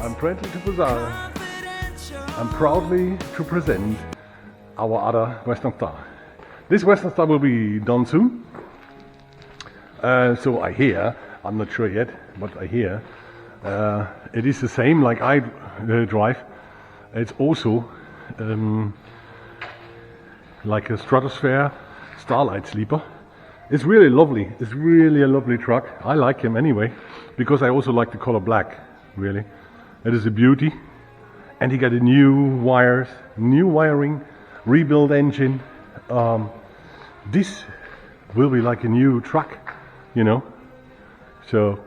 I'm proudly to present our other Western Star. This Western Star will be done soon. So I hear, I'm not sure yet, but I hear it is the same like I drive. It's also like a Stratosphere Starlight Sleeper. It's really lovely. It's really a lovely truck. I like him anyway, because I also like the color black, really. It is a beauty. And he got a new wires, new wiring, rebuilt engine. This will be like a new truck, you know. So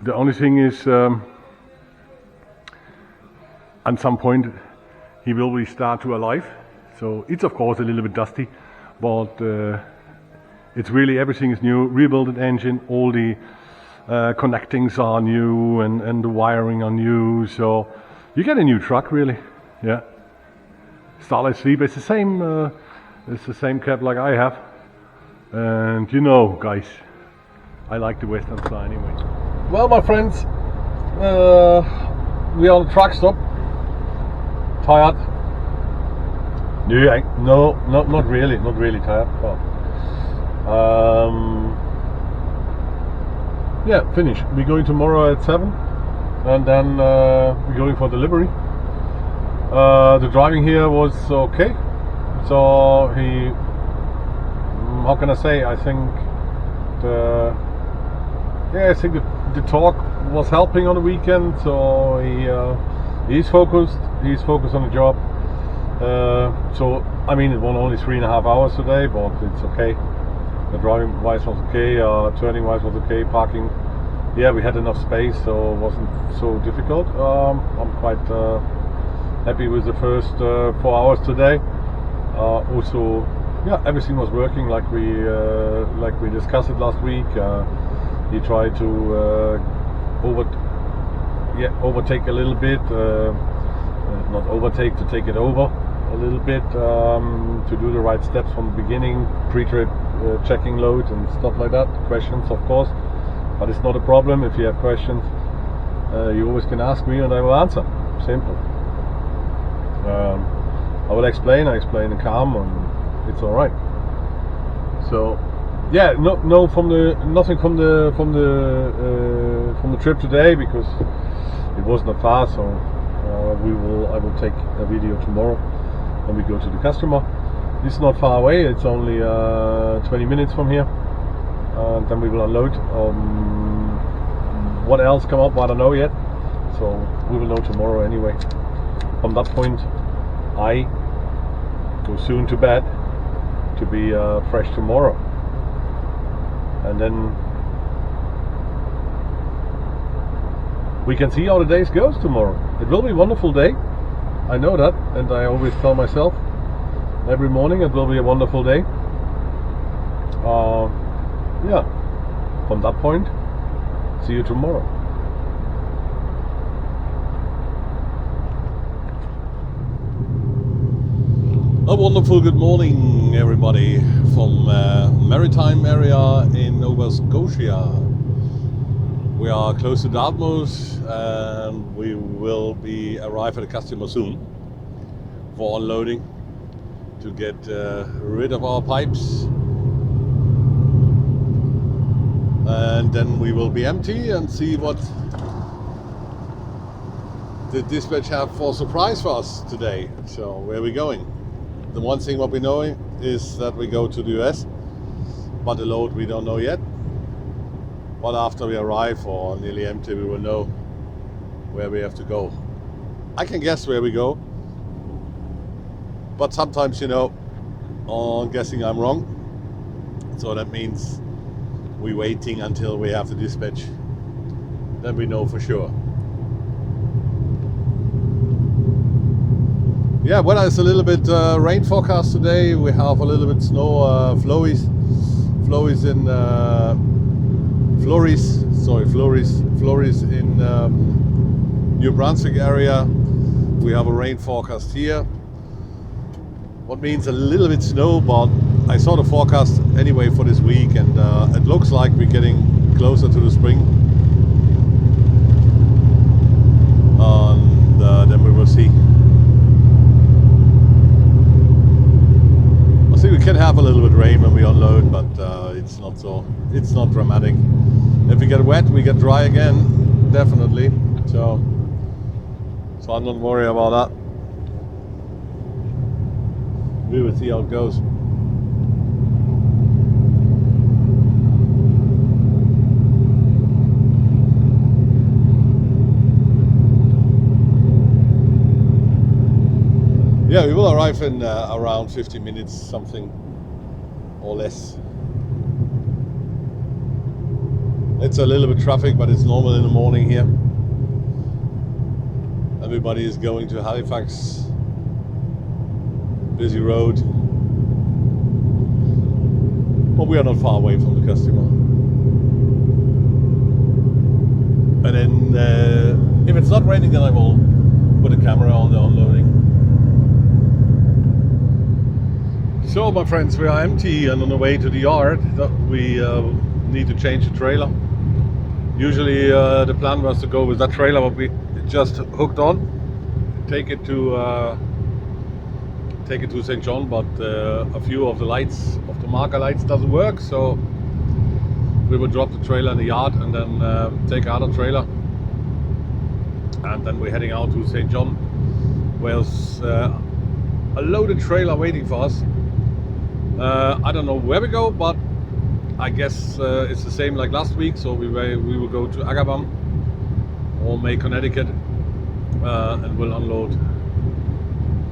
the only thing is, at some point he will restart to alive. So it's of course a little bit dusty, but it's really everything is new, rebuilt engine, all the connectings are new and the wiring are new. So you get a new truck, really. Yeah. Starlight Sleeper. It's the same cab like I have. And you know, guys, I like the Western Star anyway. Well, my friends, we are on a truck stop. Tired. No, not really tired. But, yeah, finished. We're going tomorrow at 7. And then we're going for delivery. The driving here was okay. So how can I say? I think the torque was helping on the weekend. So he's focused. He's focused on the job. So I mean, it won only 3.5 hours today, but it's okay. The driving wise was okay. Turning wise was okay. Parking. Yeah, we had enough space, so it wasn't so difficult. I'm quite happy with the first 4 hours today. Also, yeah, everything was working like we discussed it last week. He tried to overtake a little bit, not overtake, to take it over a little bit, to do the right steps from the beginning, pre-trip checking load and stuff like that. Questions, of course. But it's not a problem. If you have questions, you always can ask me and I will answer. Simple. I will explain. I explain in calm, and it's all right. So, yeah, nothing from the trip today, because it was not far. So I will take a video tomorrow when we go to the customer. It's not far away. It's only 20 minutes from here. And then we will unload. What else come up, I don't know yet, so we will know tomorrow anyway. From that point, I go soon to bed to be fresh tomorrow, and then we can see how the days goes tomorrow. It will be a wonderful day, I know that, and I always tell myself every morning it will be a wonderful day. Yeah, from that point, see you tomorrow. A wonderful good morning, everybody, from maritime area in Nova Scotia. We are close to Dartmouth, and we will arrive at a customer soon for unloading to get rid of our pipes. And then we will be empty and see what the dispatch have for surprise for us today. So where are we going? The one thing what we know is that we go to the US, but the load we don't know yet. But after we arrive or nearly empty, we will know where we have to go. I can guess where we go, but sometimes, you know, on guessing I'm wrong. So that means we're waiting until we have the dispatch, then we know for sure. Yeah, weather is a little bit rain forecast today. We have a little bit snow, flurries in New Brunswick area. We have a rain forecast here. What means a little bit snow, but I saw the forecast anyway for this week, and it looks like we're getting closer to the spring. will see. I think we can have a little bit of rain when we unload, but it's not dramatic. If we get wet, we get dry again, definitely. So I'm not worried about that. We will see how it goes. Yeah, we will arrive in around 50 minutes, something or less. It's a little bit traffic, but it's normal in the morning here. Everybody is going to Halifax. Busy road. But we are not far away from the customer. And then if it's not raining, then I will put a camera on the unloading. So my friends, we are empty and on the way to the yard. We need to change the trailer. Usually the plan was to go with that trailer, but we just hooked on, take it to St. John, but a few of the lights, of the marker lights, doesn't work, so we will drop the trailer in the yard and then take out a trailer, and then we're heading out to St. John, where there's a loaded trailer waiting for us. I don't know where we go, but I guess it's the same like last week, so we will go to Agawam or May, Connecticut, and we'll unload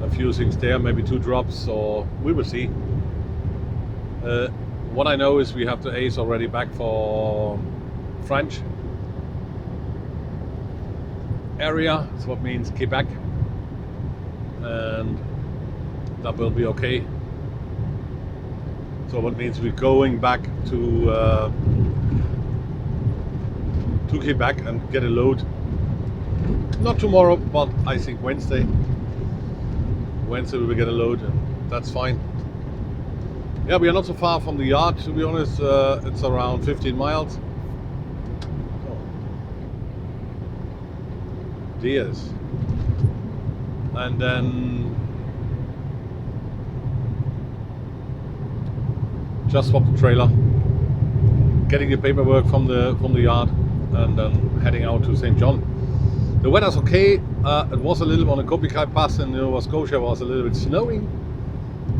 a few things there, maybe 2 drops, or we will see. What I know is we have the Ace already back for French area, so what means Quebec, and that will be okay. So what means we're going back to Quebec and get a load. Not tomorrow, but I think Wednesday. Wednesday we will get a load, and that's fine. Yeah, we are not so far from the yard, to be honest. It's around 15 miles. Oh. Deers. And then just swap the trailer, getting the paperwork from the yard, and then heading out to St. John. The weather's okay. It was a little on the Kopikai Pass in Nova Scotia, was a little bit snowing.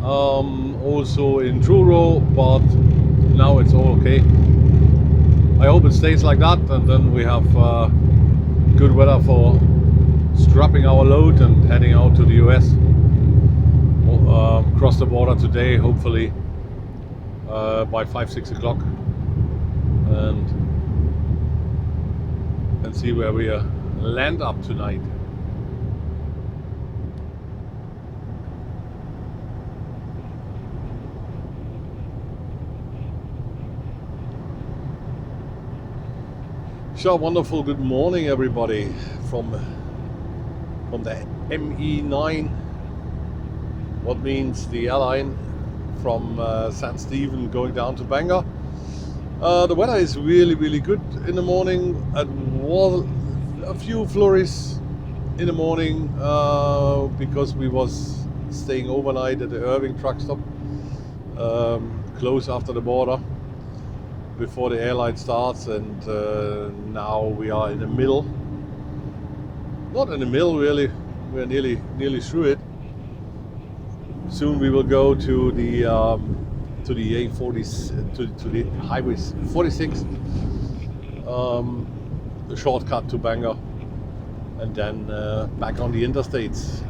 Also in Truro, but now it's all okay. I hope it stays like that, and then we have good weather for strapping our load and heading out to the US. Cross the border today, hopefully by 5-6 o'clock, and see where we land up tonight. So wonderful good morning everybody from the ME9, what means the airline from St. Stephen going down to Bangor. The weather is really good in the morning. It was a few flurries in the morning because we was staying overnight at the Irving truck stop, close after the border, before the airline starts, and now we are in the middle. Not in the middle really, we're nearly through it. Soon we will go to the A40, to the Highway 46, the shortcut to Bangor, and then back on the interstates.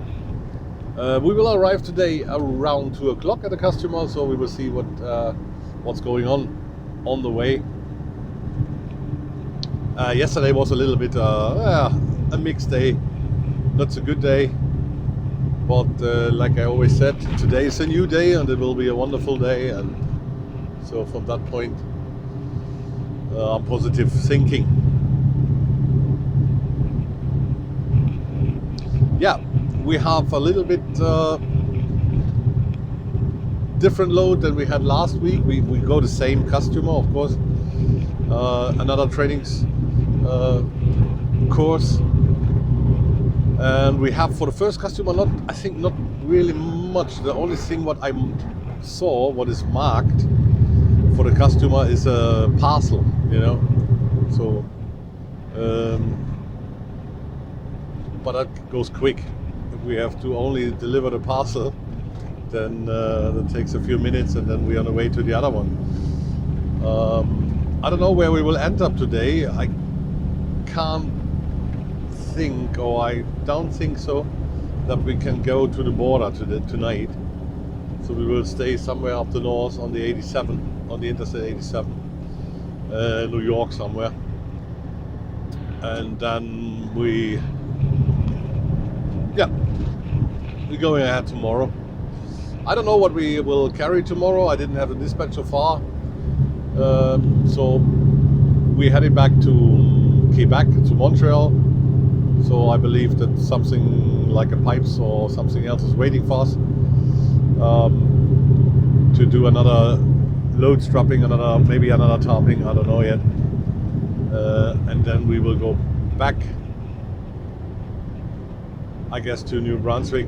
We will arrive today around 2 o'clock at the customer, so we will see what's going on the way. Yesterday was a little bit a mixed day, not so good day, but like I always said, today is a new day and it will be a wonderful day, and so from that point I'm positive thinking. Yeah, we have a little bit different load than we had last week. We go the same customer, of course, another training course, And we have for the first customer not really much. The only thing what I saw, what is marked for the customer, is a parcel, so but that goes quick. If we have to only deliver the parcel, then that takes a few minutes, and then we're on the way to the other one. I don't know where we will end up today. I can't think, or I don't think so, that we can go to the border tonight. So we will stay somewhere up the north on the 87, on the Interstate 87, New York somewhere. And then we're going ahead tomorrow. I don't know what we will carry tomorrow. I didn't have the dispatch so far. So we're heading back to Quebec, to Montreal. So I believe that something like a pipes or something else is waiting for us to do another load strapping, maybe another tarping, I don't know yet. And then we will go back, I guess, to New Brunswick.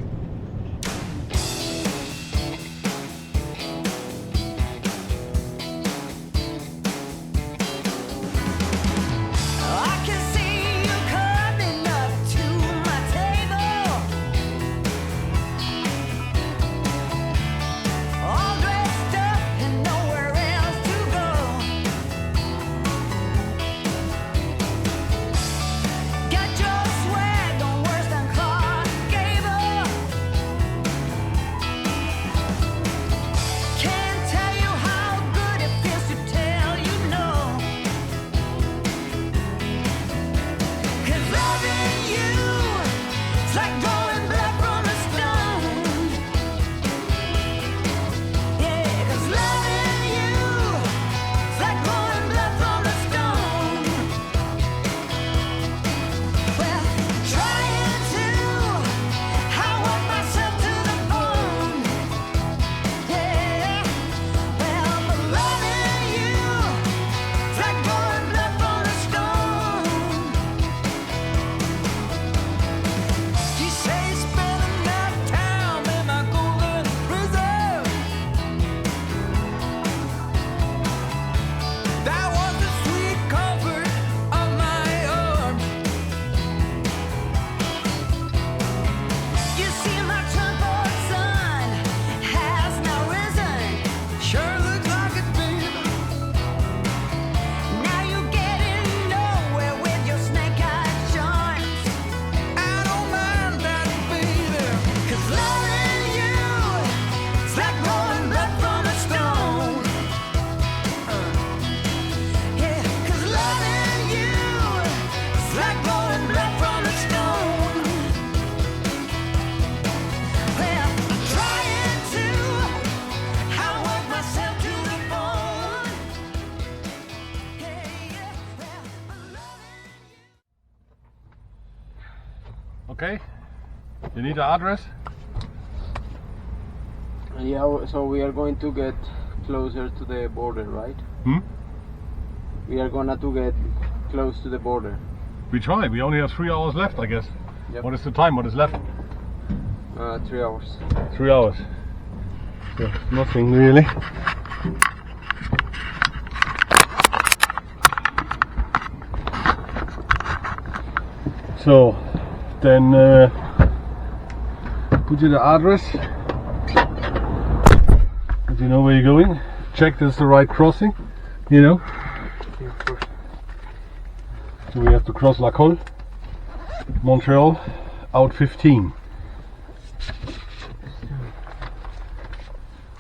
Okay, you need the address? Yeah, so we are going to get closer to the border, right? We are gonna to get close to the border. We try, we only have 3 hours left, I guess. Yep. What is the time, what is left? 3 hours. 3 hours. Yeah, nothing really. So, then put you the address. If you know where you're going, check this is the right crossing, So we have to cross La Colle, Montreal, out 15.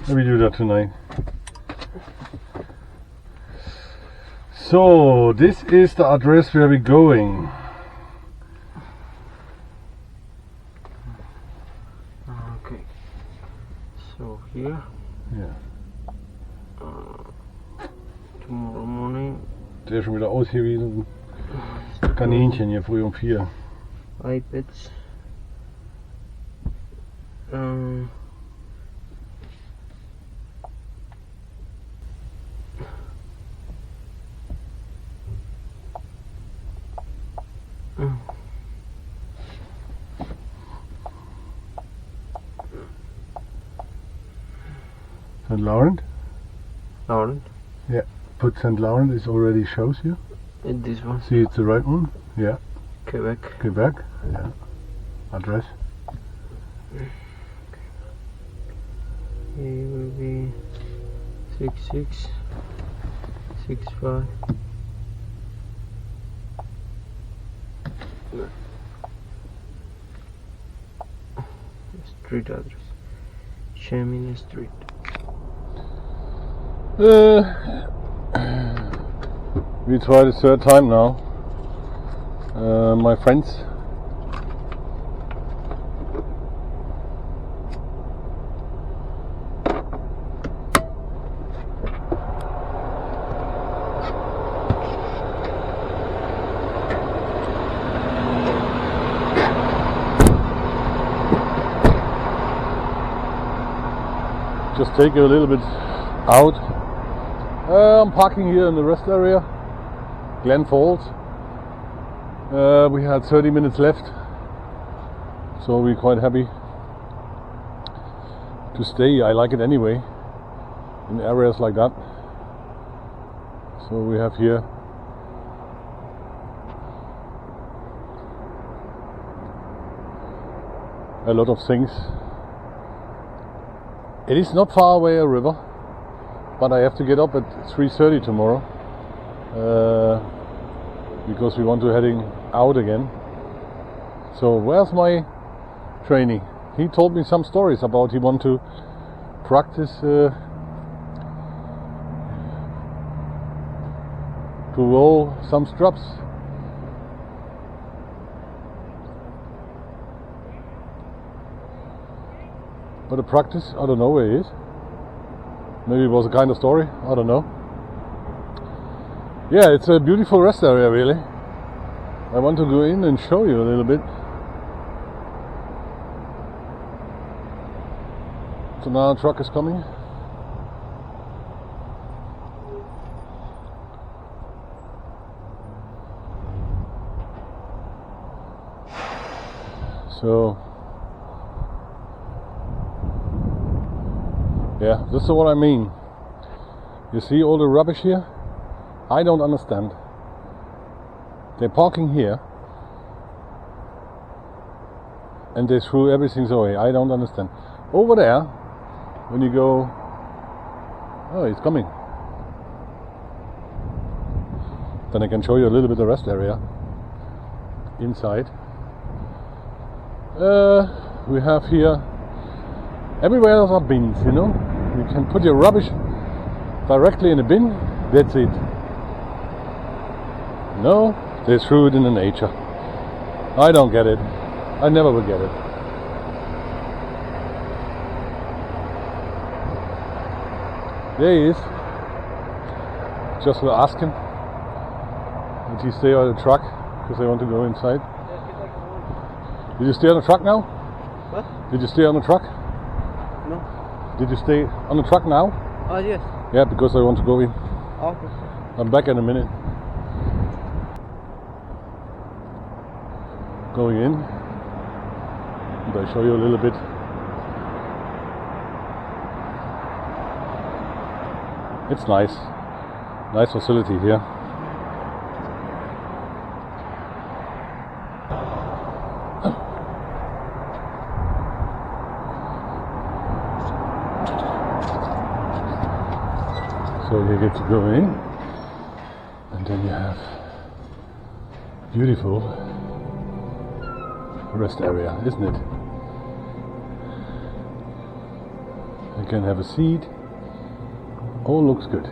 Let me do that tonight. So this is the address where we're going. Okay. So here. Ja. Tomorrow morning. Der ist schon wieder ausgewiesen. Kaninchen hier früh um 4. iPads. Laurent. Laurent. Put St. Laurent, it already shows you. And this one. See, it's the right one. Yeah. Quebec. Quebec. Yeah. Address. It will be 6665. Street address. Cheminée Street. We tried a third time now. My friends. Just take you a little bit out. I'm parking here in the rest area, Glen Falls. We had 30 minutes left, so we're quite happy to stay. I like it anyway in areas like that. So we have here a lot of things. It is not far away a river, but I have to get up at 3:30 tomorrow because we want to heading out again. So where's my trainee? He told me some stories about he want to practice to roll some straps. But the practice, I don't know where he is. Maybe it was a kind of story, I don't know. Yeah, it's a beautiful rest area really. I want to go in and show you a little bit. So now a truck is coming. So yeah, this is what I mean. You see all the rubbish here? I don't understand. They're parking here and they threw everything away. I don't understand. Over there, when you go, oh, he's coming. Then I can show you a little bit of the rest area inside. We have here everywhere there are bins, you know. You can put your rubbish directly in a bin. That's it. No, they threw it in the nature. I don't get it. I never will get it. There he is. Just will ask him. Did he stay on the truck? Because I want to go inside. Did you stay on the truck now? What? Did you stay on the truck? No. Did you stay on the truck now? Oh yes. Yeah, because I want to go in. Okay. I'm back in a minute. Going in. And I show you a little bit. It's nice. Nice facility here. So you get to go in, and then you have beautiful rest area, isn't it? You can have a seat. All looks good.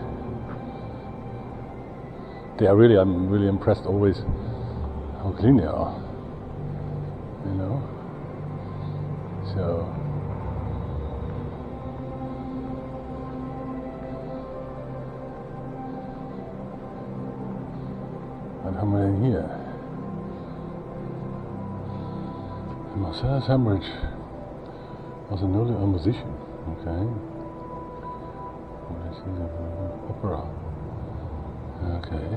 I'm really impressed always how clean they are. You know? So and how many here? Marcellus Hambridge was an early musician. Okay. Opera. Okay.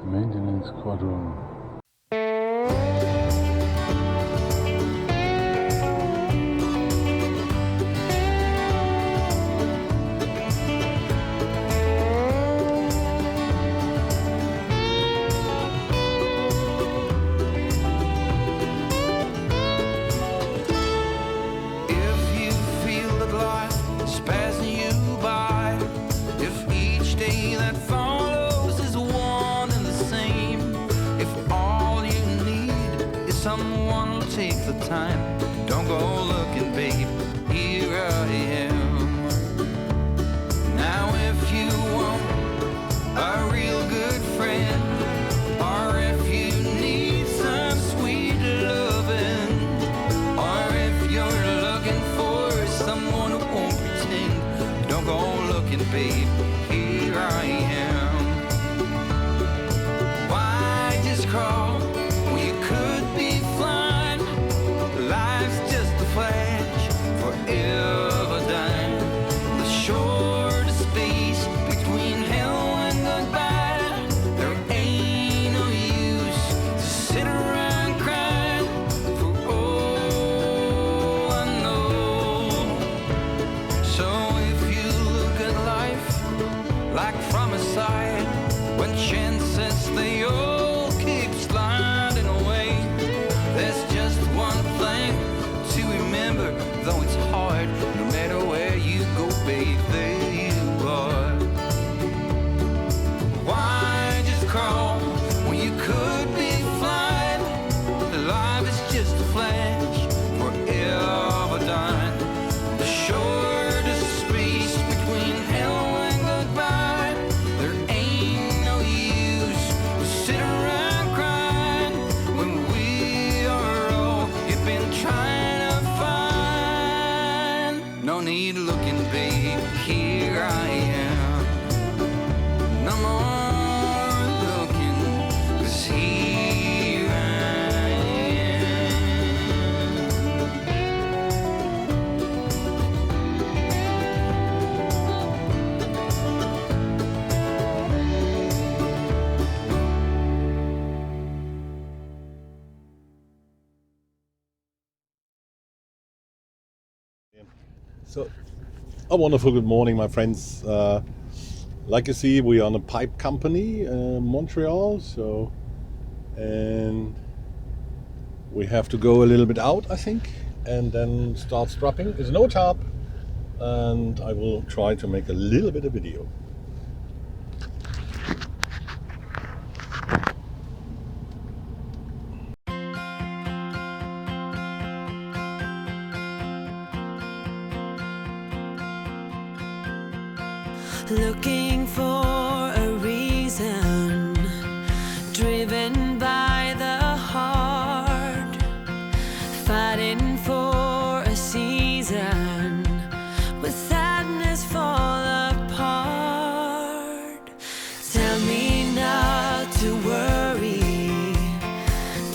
Maintenance squadron. waste of time. Don't go looking, babe, here I am. Now if you want a real good friend, or if you need some sweet loving, or if you're looking for someone who won't pretend, don't go looking, babe, here I am. Why just crawl when you could be flying? Life's just a flash, forever dying. The shortest space between hell and goodbye. There ain't no use to sit around crying for all I know. So if you look at life like from a side, when chances they all keep sliding away, there's just one thing to remember, though it's hard, no matter where you go, babe, there you are. Why just crawl when you could be flying? Life is just a flash, forever dying. The shortest space between hell and goodbye. There ain't no use to sit around crying when we are all you've been trying to find. No need looking, babe, here I am. No more looking, 'cause here I am. So, a wonderful good morning, my friends. Like you see, we are on a pipe company in Montreal, and we have to go a little bit out, I think, and then start strapping. There's no tarp, and I will try to make a little bit of video. Looking for a reason, driven by the heart, fighting for a season, with sadness fall apart. Tell me not to worry,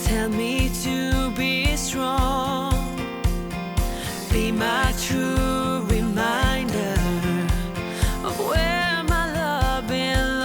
tell me to be strong, be my true reminder of where my love belongs.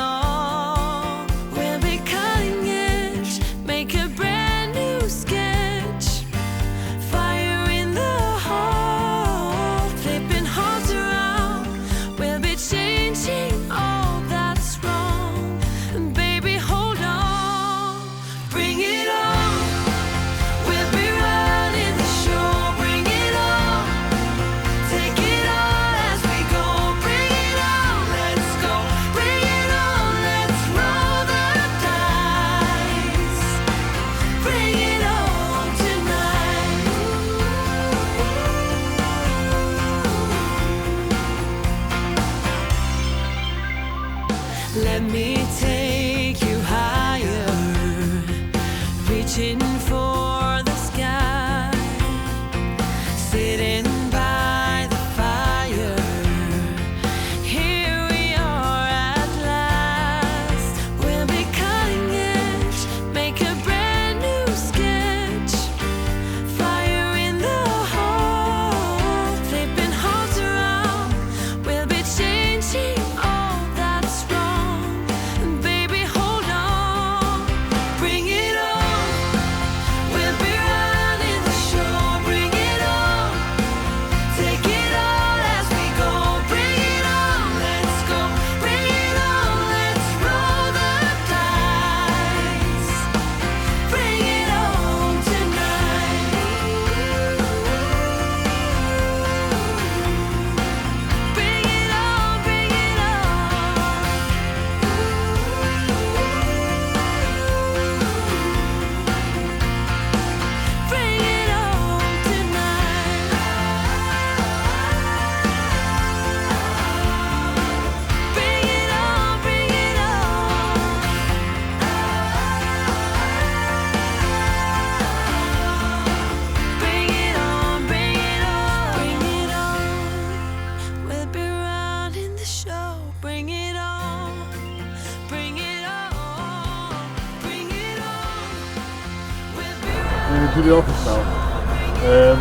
headed to the office now.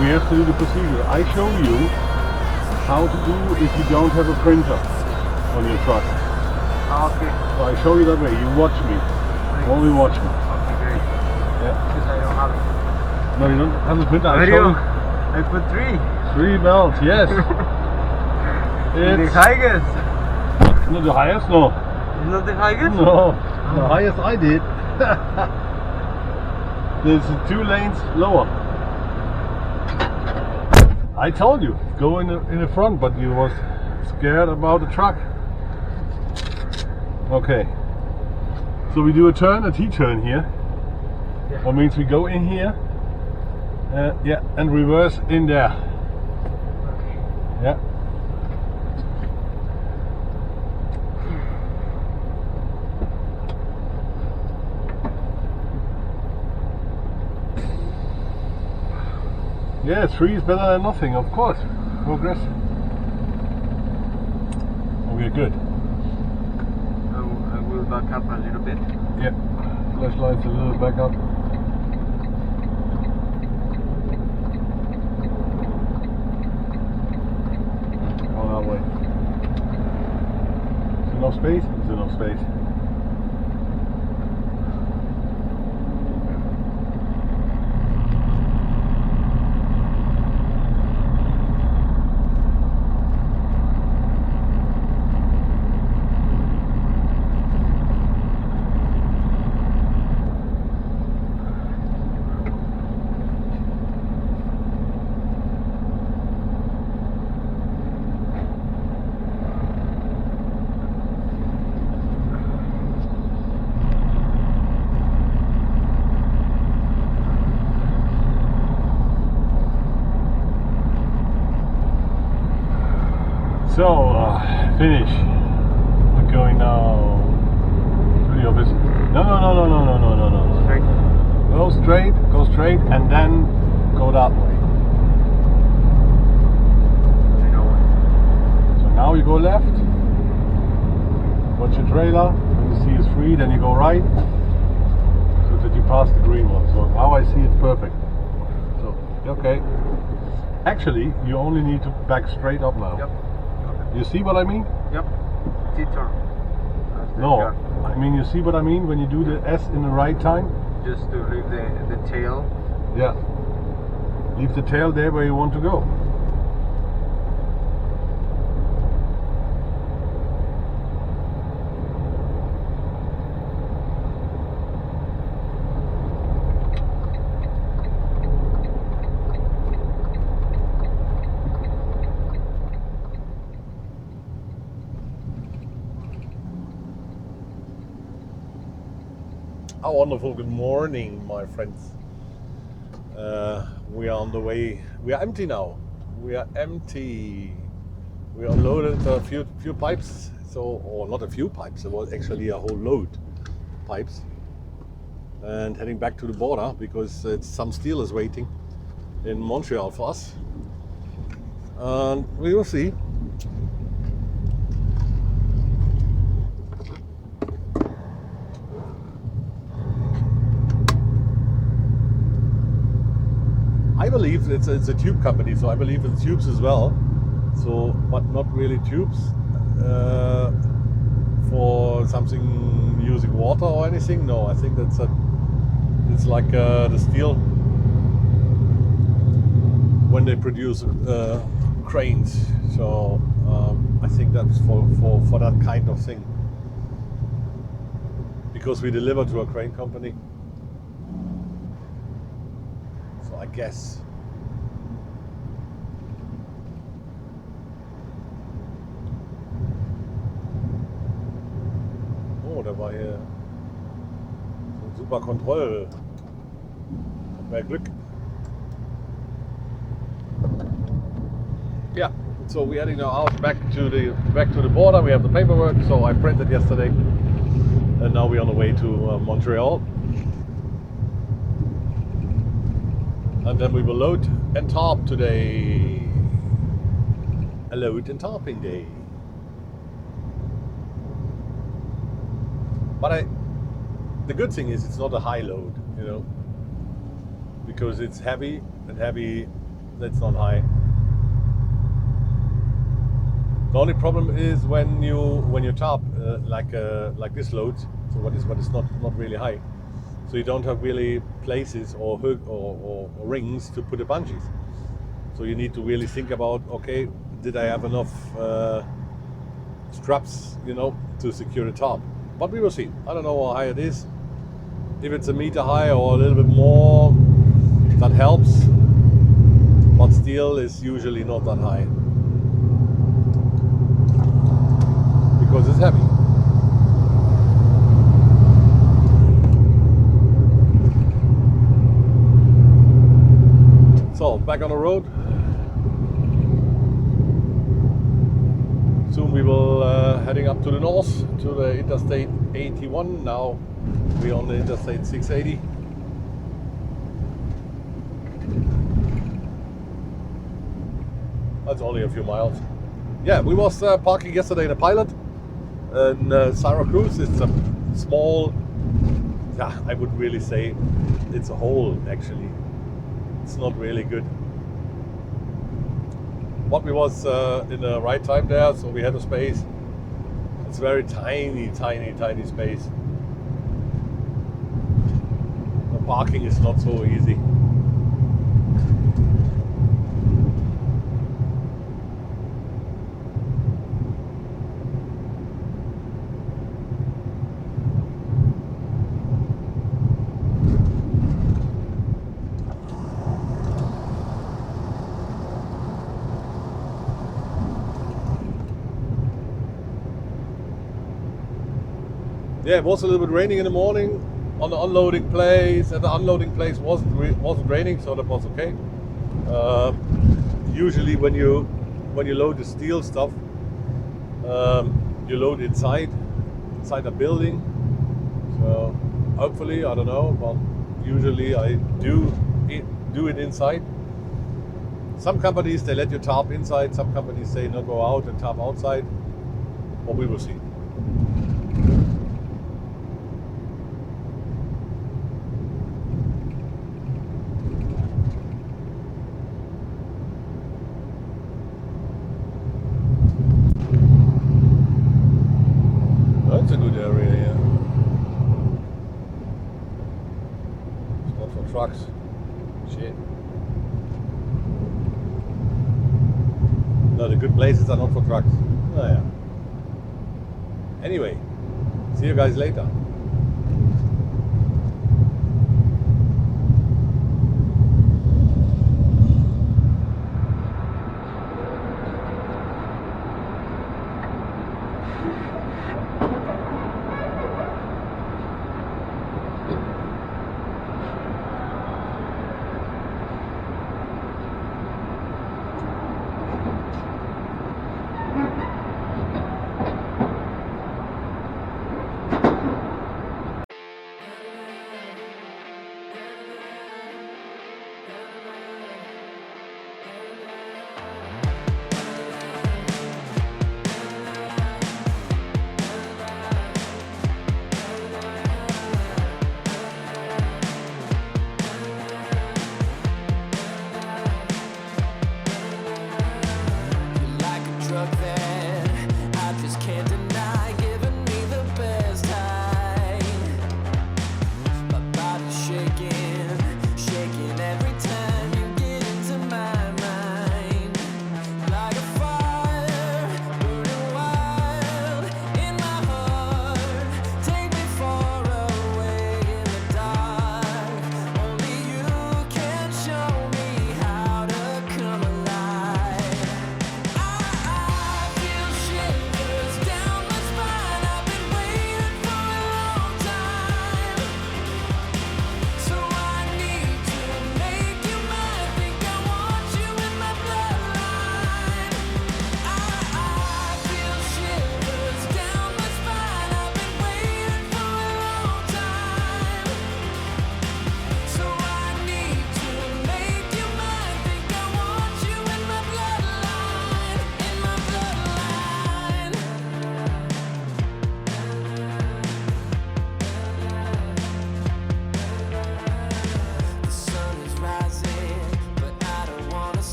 We have to do the procedure. I show you how to do if you don't have a printer on your truck. Okay. So I show you that way. You watch me. Only watch me. Okay, great. Yeah. Because I don't have it. No, you don't have a printer. I Video. show you. I put 3. 3 belts, yes. The It's highest. not the highest, no. It's not the highest? No, the highest I did. There's 2 lanes lower. I told you, go in the front, but you was scared about the truck. Okay. So we do a T-turn here. Yeah. That means we go in here. Yeah, and reverse in there. Yeah. Yeah, 3 is better than nothing, of course. Progress. Okay, good. I will back up a little bit. Yeah. Flashlight's a little back up. Go that way. Is there enough space? Is there enough space? So, finish. We're going now to the office. No. Straight. Go straight, and then go that way. I know it. So now you go left, watch your trailer, when you see it's free, then you go right, so that you pass the green one. So now I see it's perfect. So, okay. Actually, you only need to back straight up now. Yep. You see what I mean? Yep. T-turn. That's the No, job. I mean, you see what I mean when you do the S in the right time? Just to leave the tail. Yeah. Leave the tail there where you want to go. How wonderful. Good morning, my friends. We are on the way. We are empty now. We are empty. We unloaded a few pipes. So, or not a few pipes, it was actually a whole load of pipes. And heading back to the border because some steel is waiting in Montreal for us. And we will see. I believe it's a tube company, so I believe it's tubes as well. So, but not really tubes for something using water or anything. No, I think it's like the steel when they produce cranes. So I think that's for that kind of thing. Because we deliver to a crane company. I guess. Oh, da war hier so ein super Kontroll. Hat mehr Glück. Yeah, so we're heading now out back to the border. We have the paperwork, so I printed yesterday, and now we're on the way to Montreal. And then we will load and tarp today. A load and tarping day. But the good thing is it's not a high load, you know. because it's heavy, and heavy, that's not high. The only problem is when you top like this load, so what is not really high, so you don't have really places or hook or rings to put the bungees. So you need to really think about, okay, did I have enough straps, to secure the top? But we will see. I don't know how high it is. If it's a meter high or a little bit more, that helps. But steel is usually not that high because it's heavy. So back on the road. Soon we will heading up to the north to the Interstate 81. Now we're on the Interstate 680. That's only a few miles. Yeah, we was parking yesterday in a Pilot in Syracuse. It's a small, I would really say it's a hole actually. It's not really good. But we was in the right time there, so we had a space. It's very tiny space. The parking is not so easy. Yeah, it was a little bit raining in the morning on the unloading place, and the unloading place wasn't raining, so that was okay. Usually when you load the steel stuff, you load inside a building. So hopefully, I don't know, but usually I do it inside. Some companies, they let you tarp inside. Some companies say no, go out and tarp outside. But we will see. That's a good area here. It's not for trucks. Shit. No, the good places are not for trucks. Oh yeah. Anyway, see you guys later.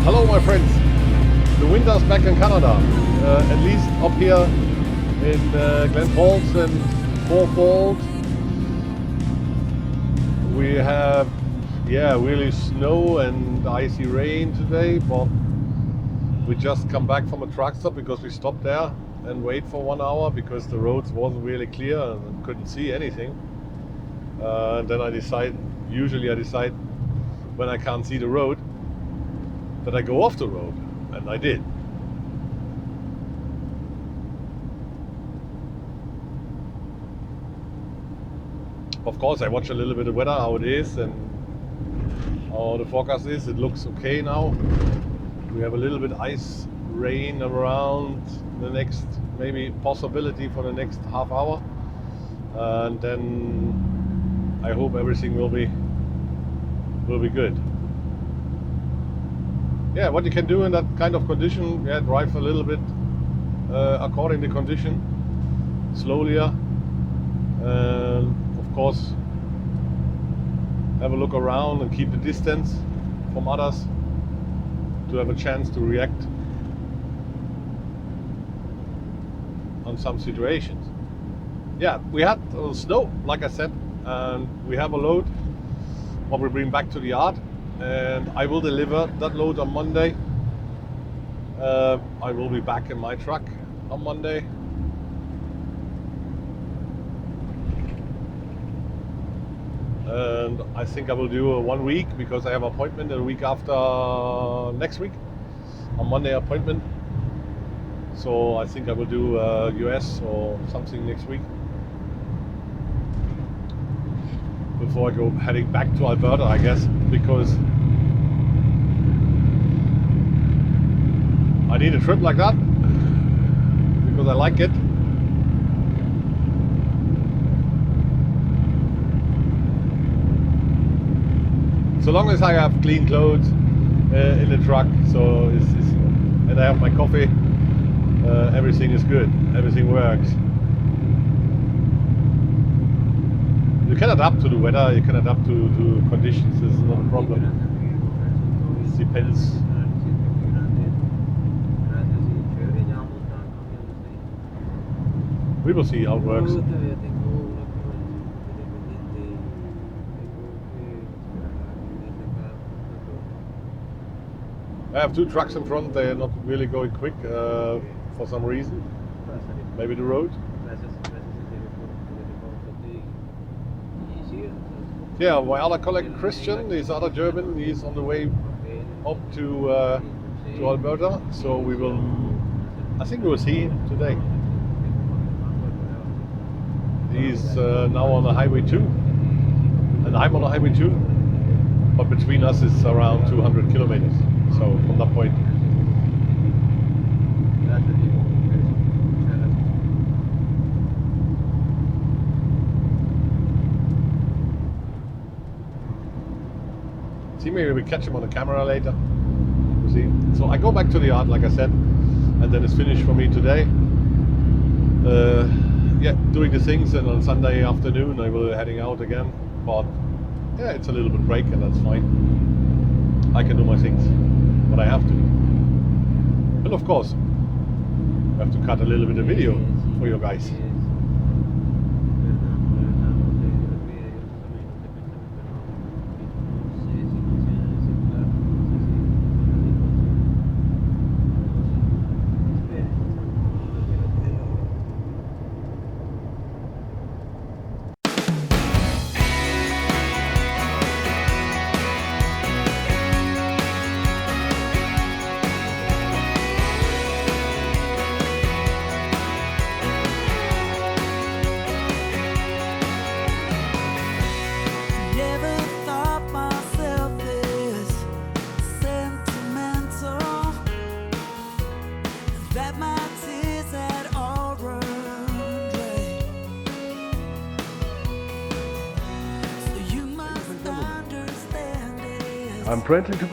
Hello my friends, the winter's back in Canada, at least up here in Glen Falls and Four Falls. We have really snow and icy rain today, but we just come back from a truck stop because we stopped there and wait for 1 hour because the roads wasn't really clear and couldn't see anything. And then usually I decide when I can't see the road that I go off the road, and I did. Of course, I watch a little bit of weather, how it is and how the forecast is. It looks okay now. We have a little bit ice rain around the next, maybe possibility for the next half hour, and then I hope everything will be good. Yeah, what you can do in that kind of condition, drive a little bit according to condition, slowly, and of course have a look around and keep the distance from others to have a chance to react on some situations. Yeah, we had snow, like I said, and we have a load what we bring back to the yard, and I will deliver that load on Monday. I will be back in my truck on Monday. And I think I will do a 1 week because I have an appointment a week after next week, a Monday appointment. So I think I will do US or something next week before I go heading back to Alberta, I guess, because I need a trip like that because I like it. So long as I have clean clothes in the truck, so and I have my coffee, everything is good, everything works. You can adapt to the weather, you can adapt to conditions, this is not a problem. It depends. We will see how it works. I have 2 trucks in front, they are not really going quick for some reason. Maybe the road. Yeah, my other colleague Christian, this other German, he's on the way up to Alberta, so we will, I think we will see him today. He's now on the Highway 2, and I'm on the Highway 2, but between us is around 200 kilometers, so from that point. See, maybe we catch him on the camera later. We'll see. So I go back to the yard, like I said, and then it's finished for me today. Doing the things, and on Sunday afternoon I will be heading out again. But yeah, it's a little bit break, and that's fine. I can do my things, what I have to do. And of course, I have to cut a little bit of video for you guys. I'm friendly to